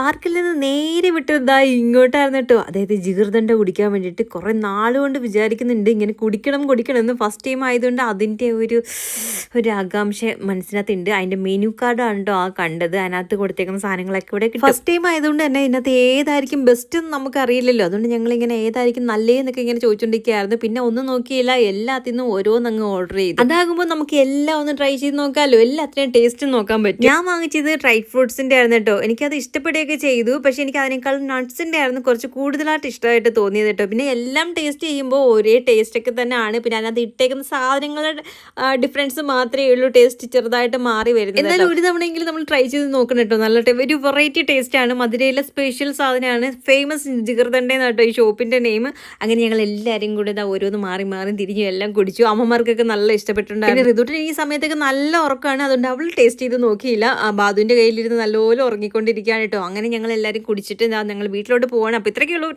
പാർക്കിൽ നിന്ന് നേരെ വിട്ടതാ ഇങ്ങോട്ടായിരുന്നു കേട്ടോ. അതായത് ജിഗർദണ്ഡ കുടിക്കാൻ വേണ്ടിയിട്ട് കുറേ നാളുകൊണ്ട് വിചാരിക്കുന്നുണ്ട് ഇങ്ങനെ കുടിക്കണം എന്ന്. ഫസ്റ്റ് ടൈം ആയതുകൊണ്ട് അതിൻ്റെ ഒരു ആകാംക്ഷ മനസ്സിനകത്തുണ്ട്. അതിൻ്റെ മെനു കാർഡാണ് കേട്ടോ ആ കണ്ടത്. അതിനകത്ത് കൊടുത്തേക്കുന്ന സാധനങ്ങളൊക്കെ ഇവിടെ ഫസ്റ്റ് ടൈം ആയതുകൊണ്ട് തന്നെ ഇതിനകത്ത് ഏതായിരിക്കും ബെസ്റ്റ് എന്ന് നമുക്ക് അറിയില്ലല്ലോ. അതുകൊണ്ട് ഞങ്ങളിങ്ങനെ ഏതായിരിക്കും നല്ലതെന്നൊക്കെ ഇങ്ങനെ ചോദിച്ചുകൊണ്ടിരിക്കുകയായിരുന്നു. പിന്നെ ഒന്നും നോക്കിയില്ല, എല്ലാത്തിനും ഓരോന്നങ്ങ് ഓർഡർ ചെയ്തു. അതാകുമ്പോൾ നമുക്ക് എല്ലാം ഒന്ന് ട്രൈ ചെയ്ത് നോക്കാമല്ലോ, എല്ലാത്തിനെയും ടേസ്റ്റ് നോക്കാൻ പറ്റും. ഞാൻ വാങ്ങിച്ചത് ഡ്രൈ ഫ്രൂട്ട്സിൻ്റെ ആയിരുന്നു കേട്ടോ. എനിക്കത് ഇഷ്ടപ്പെടുകയൊക്കെ ചെയ്തു. പക്ഷെ എനിക്ക് അതിനേക്കാൾ നട്ട്സിൻ്റെ ആയിരുന്നു കുറച്ച് കൂടുതലായിട്ട് ഇഷ്ടമായിട്ട് തോന്നിയത് കേട്ടോ. പിന്നെ എല്ലാം ടേസ്റ്റ് ചെയ്യുമ്പോൾ ഒരേ ടേസ്റ്റ് ഒക്കെ തന്നെയാണ്. പിന്നെ അതിനകത്ത് ഇട്ടേക്കുന്ന സാധനങ്ങളുടെ ഡിഫറൻസ് മാത്രമേ ഉള്ളൂ, ടേസ്റ്റ് ചെറുതായിട്ട് മാറി വരുന്നത്. എന്നാലും ഒരു തവണയെങ്കിലും നമ്മൾ ട്രൈ ചെയ്ത് നോക്കണം കേട്ടോ. നല്ല ഒരു വെറൈറ്റി ടേസ്റ്റ് ആണ്. മധുരയിലെ സ്പെഷ്യൽ സാധനമാണ്. ഫേമസ് ജിഗർദണ്ഡ കേട്ടോ ഈ ഷോപ്പിൻ്റെ നെയിം. അങ്ങനെ ഞങ്ങൾ എല്ലാവരും കൂടെ ഇതാ ഓരോന്ന് മാറി തിരിഞ്ഞു എല്ലാം കുടിച്ചു. അമ്മമാർക്കൊക്കെ നല്ല ഇഷ്ടപ്പെട്ടിട്ടുണ്ടായിരുന്നു. ഋതുട്ടിന് ഈ സമയത്തൊക്കെ നല്ല ഉറക്കമാണ്. അതുകൊണ്ട് അവൾ ടേസ്റ്റ് ചെയ്ത് നോക്കിയില്ല. ബാദുവിൻ്റെ കയ്യിലിരുന്ന് നല്ലപോലെ ഉറങ്ങിക്കൊണ്ടിരിക്കുകയാണ് കേട്ടോ. അങ്ങനെ ഞങ്ങൾ എല്ലാവരും കുടിച്ചിട്ട് ഞങ്ങൾ വീട്ടിലോട്ട് പോവാണ്. അപ്പോൾ ഇത്രയൊക്കെ ഉള്ളൂ.